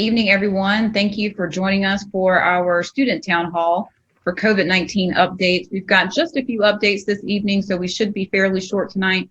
Evening, everyone. Thank you for joining us for our student town hall for COVID-19 updates. We've got just a few updates this evening, so we should be fairly short tonight.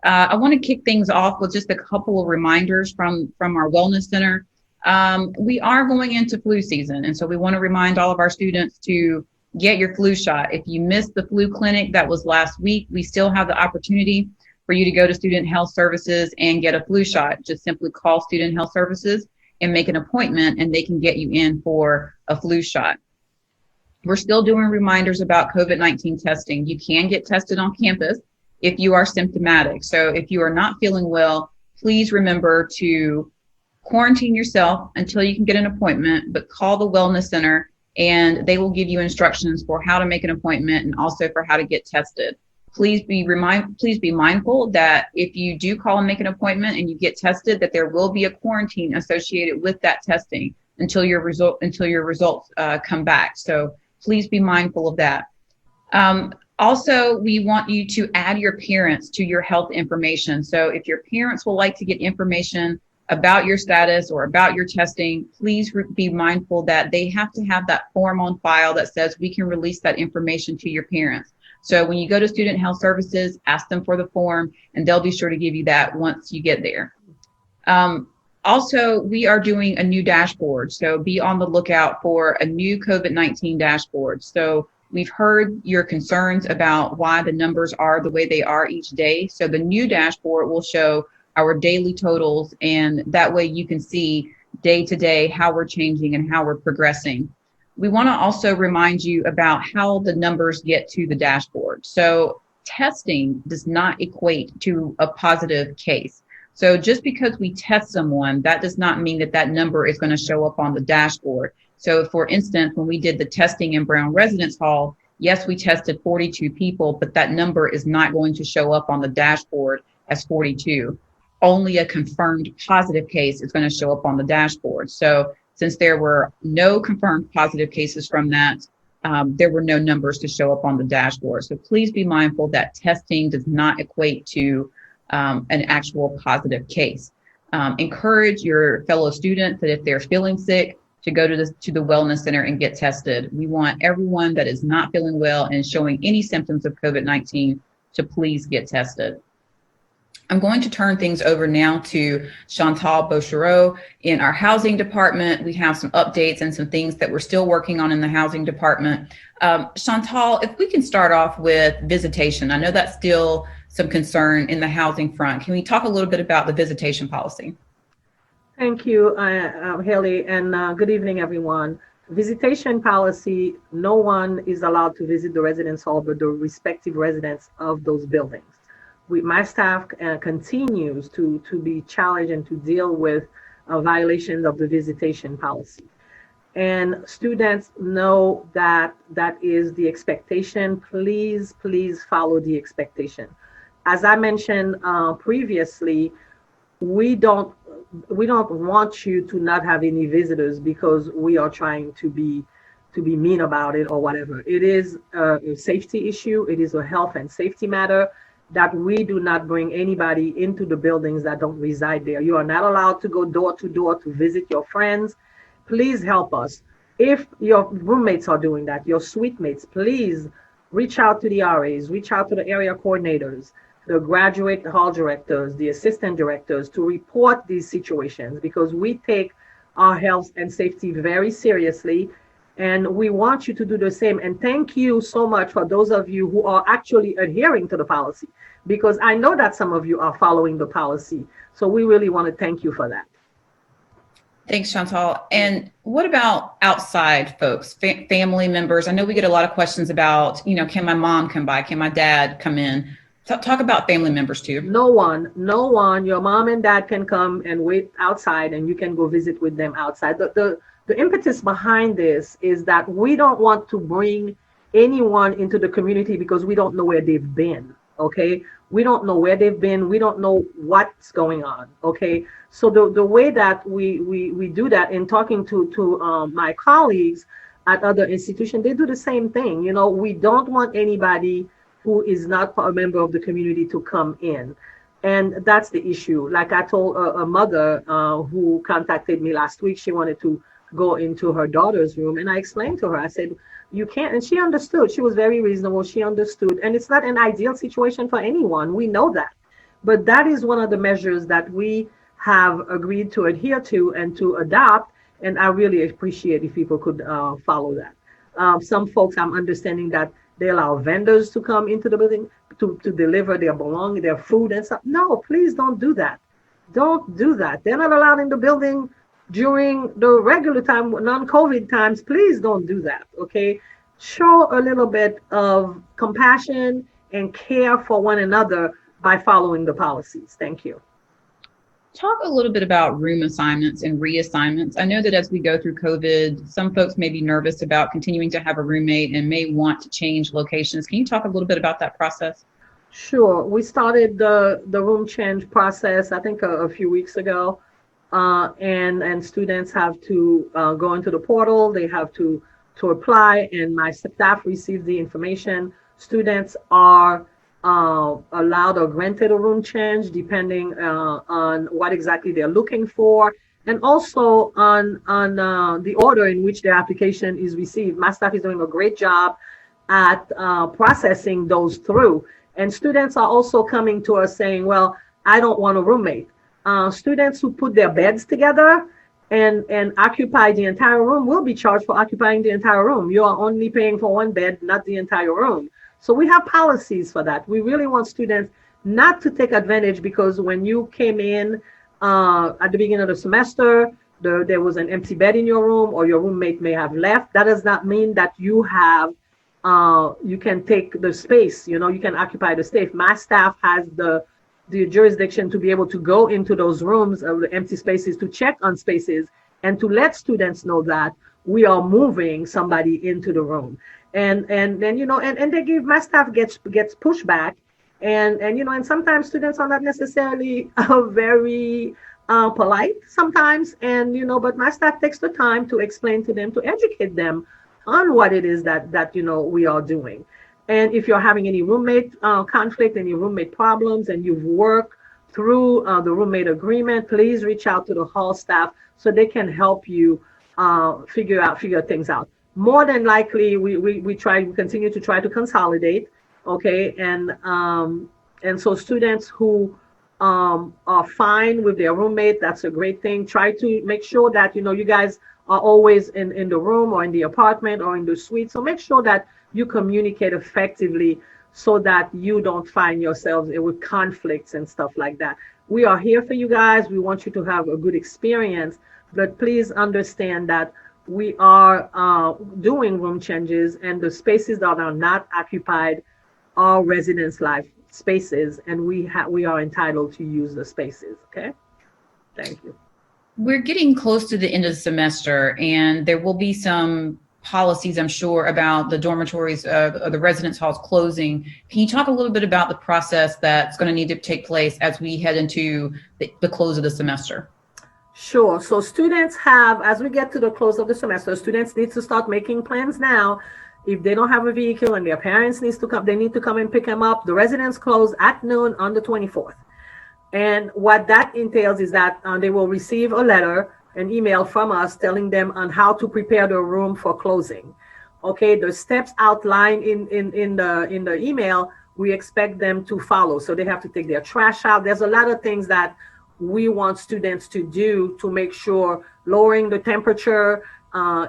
I want to kick things off with just a couple of reminders from our Wellness Center. We are going into flu season, and so we want to remind all of our students to get your flu shot. If you missed the flu clinic that was last week, we still have the opportunity for you to go to Student Health Services and get a flu shot. Just simply call Student Health Services and make an appointment, and they can get you in for a flu shot. We're still doing reminders about COVID-19 testing. You can get tested on campus if you are symptomatic. So if you are not feeling well, please remember to quarantine yourself until you can get an appointment, but call the Wellness Center and they will give you instructions for how to make an appointment and also for how to get tested. Please be mindful that if you do call and make an appointment and you get tested, that there will be a quarantine associated with that testing until your results come back. So please be mindful of that. Also, we want you to add your parents to your health information. So if your parents would like to get information about your status or about your testing, please be mindful that they have to have that form on file that says we can release that information to your parents. So when you go to Student Health Services, ask them for the form, and they'll be sure to give you that once you get there. Also, we are doing a new dashboard, so be on the lookout for a new COVID-19 dashboard. So we've heard your concerns about why the numbers are the way they are each day. So the new dashboard will show our daily totals, and that way you can see day to day how we're changing and how we're progressing. We want to also remind you about how the numbers get to the dashboard. So testing does not equate to a positive case. So just because we test someone, that does not mean that that number is going to show up on the dashboard. So for instance, when we did the testing in Brown Residence Hall, yes, we tested 42 people, but that number is not going to show up on the dashboard as 42. Only a confirmed positive case is going to show up on the dashboard. So since there were no confirmed positive cases from that, there were no numbers to show up on the dashboard. So please be mindful that testing does not equate to an actual positive case. Encourage your fellow students that if they're feeling sick, to go to the Wellness Center and get tested. We want everyone that is not feeling well and showing any symptoms of COVID-19 to please get tested. I'm going to turn things over now to Chantal Bouchereau in our housing department. We have some updates and some things that we're still working on in the housing department. Chantal, if we can start off with visitation. I know that's still some concern in the housing front. Can we talk a little bit about the visitation policy? Thank you, Haley, and good evening, everyone. Visitation policy, no one is allowed to visit the residence hall but the respective residents of those buildings. My staff continues to be challenged and to deal with violations of the visitation policy. And students know that that is the expectation. Please follow the expectation. As I mentioned previously, we don't want you to not have any visitors because we are trying to be mean about it or whatever. It is a safety issue. It is a health and safety matter that we do not bring anybody into the buildings that don't reside there. You are not allowed to go door to door to visit your friends. Please help us. If your roommates are doing that, your suite mates, please reach out to the RAs, reach out to the area coordinators, the graduate hall directors, the assistant directors to report these situations because we take our health and safety very seriously. And we want you to do the same. And thank you so much for those of you who are actually adhering to the policy, because I know that some of you are following the policy. So we really want to thank you for that. Thanks, Chantal. And what about outside folks, family members? I know we get a lot of questions about, can my mom come by? Can my dad come in? Talk about family members too. No one. Your mom and dad can come and wait outside and you can go visit with them outside. The impetus behind this is that we don't want to bring anyone into the community because we don't know where they've been, okay? We don't know where they've been. We don't know what's going on, okay? So the way that we do that in talking to my colleagues at other institutions, they do the same thing. We don't want anybody who is not a member of the community to come in. And that's the issue. Like I told a mother who contacted me last week, she wanted to go into her daughter's room. And I explained to her, I said, you can't. And she understood. She was very reasonable. She understood. And it's not an ideal situation for anyone. We know that. But that is one of the measures that we have agreed to adhere to and to adopt. And I really appreciate if people could follow that. Some folks, I'm understanding that they allow vendors to come into the building to deliver their belongings, their food and stuff. No, please don't do that. Don't do that. They're not allowed in the building during the regular time, non-COVID times. Please don't do that. Okay. Show a little bit of compassion and care for one another by following the policies. Thank you. Talk a little bit about room assignments and reassignments. I know that as we go through COVID, some folks may be nervous about continuing to have a roommate and may want to change locations. Can you talk a little bit about that process? Sure. We started the room change process, I think a few weeks ago. And students have to go into the portal. They have to apply, and my staff receive the information. Students are allowed or granted a room change depending on what exactly they're looking for, and also on the order in which their application is received. My staff is doing a great job at processing those through. And students are also coming to us saying, well, I don't want a roommate. Students who put their beds together and occupy the entire room will be charged for occupying the entire room. You are only paying for one bed, not the entire room. So we have policies for that. We really want students not to take advantage, because when you came in at the beginning of the semester, there was an empty bed in your room, or your roommate may have left. That does not mean that you have you can take the space, you can occupy the space. My staff has the jurisdiction to be able to go into those rooms, the empty spaces, to check on spaces and to let students know that we are moving somebody into the room. And then, and they give, my staff gets pushback, and sometimes students are not necessarily very polite sometimes, but my staff takes the time to explain to them, to educate them on what it is that we are doing. And if you're having any roommate conflict, any roommate problems, and you've worked through the roommate agreement, please reach out to the hall staff so they can help you figure things out. More than likely, we continue to try to consolidate, okay? And so students who are fine with their roommate, that's a great thing. Try to make sure that you guys are always in the room or in the apartment or in the suite. So make sure that you communicate effectively so that you don't find yourselves with conflicts and stuff like that. We are here for you guys. We want you to have a good experience, but please understand that we are doing room changes, and the spaces that are not occupied are residence life spaces, and we are entitled to use the spaces. Okay, thank you. We're getting close to the end of the semester, and there will be some policies, I'm sure, about the dormitories, the residence halls closing. Can you talk a little bit about the process that's going to need to take place as we head into the close of the semester? Sure. So students have, as we get to the close of the semester, students need to start making plans now. If they don't have a vehicle and their parents needs to come, they need to come and pick them up. The residence close at noon on the 24th. And what that entails is that they will receive a letter, an email from us telling them on how to prepare the room for closing. Okay, the steps outlined in the email, we expect them to follow. So they have to take their trash out. There's a lot of things that we want students to do to make sure, lowering the temperature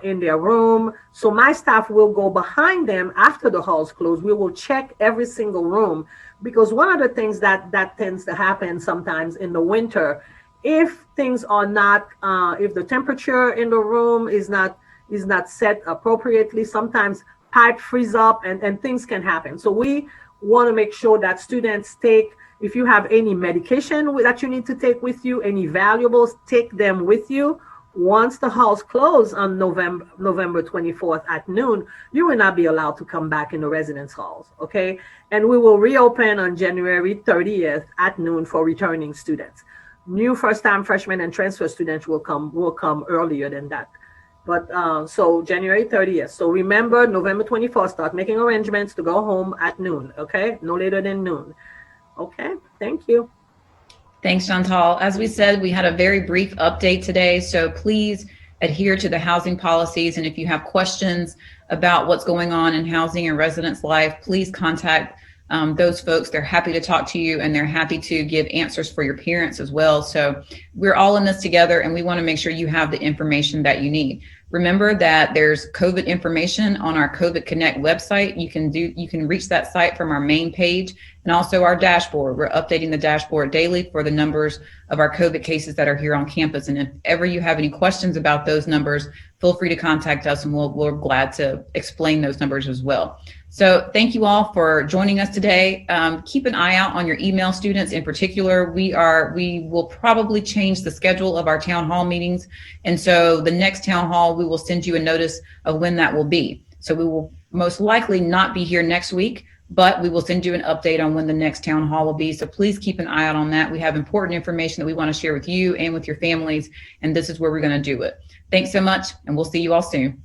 in their room. So my staff will go behind them after the halls close. We will check every single room, because one of the things that tends to happen sometimes in the winter, if things are not, if the temperature in the room is not set appropriately, sometimes pipe freeze up and things can happen. So we want to make sure that students take, if you have any medication that you need to take with you, any valuables, take them with you. Once the halls close on November 24th at noon, you will not be allowed to come back in the residence halls, okay? And we will reopen on January 30th at noon for returning students. New first-time freshmen and transfer students will come earlier than that. But so January 30th. So remember, November 24th, start making arrangements to go home at noon, okay? No later than noon. Okay, thank you. Thanks, Chantal. As we said, we had a very brief update today, so please adhere to the housing policies. And if you have questions about what's going on in housing and residence life, please contact those folks. They're happy to talk to you, and they're happy to give answers for your parents as well. So we're all in this together, and we want to make sure you have the information that you need. Remember that there's COVID information on our COVID Connect website. You can reach that site from our main page and also our dashboard. We're updating the dashboard daily for the numbers of our COVID cases that are here on campus. And if ever you have any questions about those numbers, feel free to contact us, and we're glad to explain those numbers as well. So thank you all for joining us today. Keep an eye out on your email, students. In particular, we will probably change the schedule of our town hall meetings. And so the next town hall, we will send you a notice of when that will be. So we will most likely not be here next week, but we will send you an update on when the next town hall will be. So please keep an eye out on that. We have important information that we want to share with you and with your families, and this is where we're going to do it. Thanks so much, and we'll see you all soon.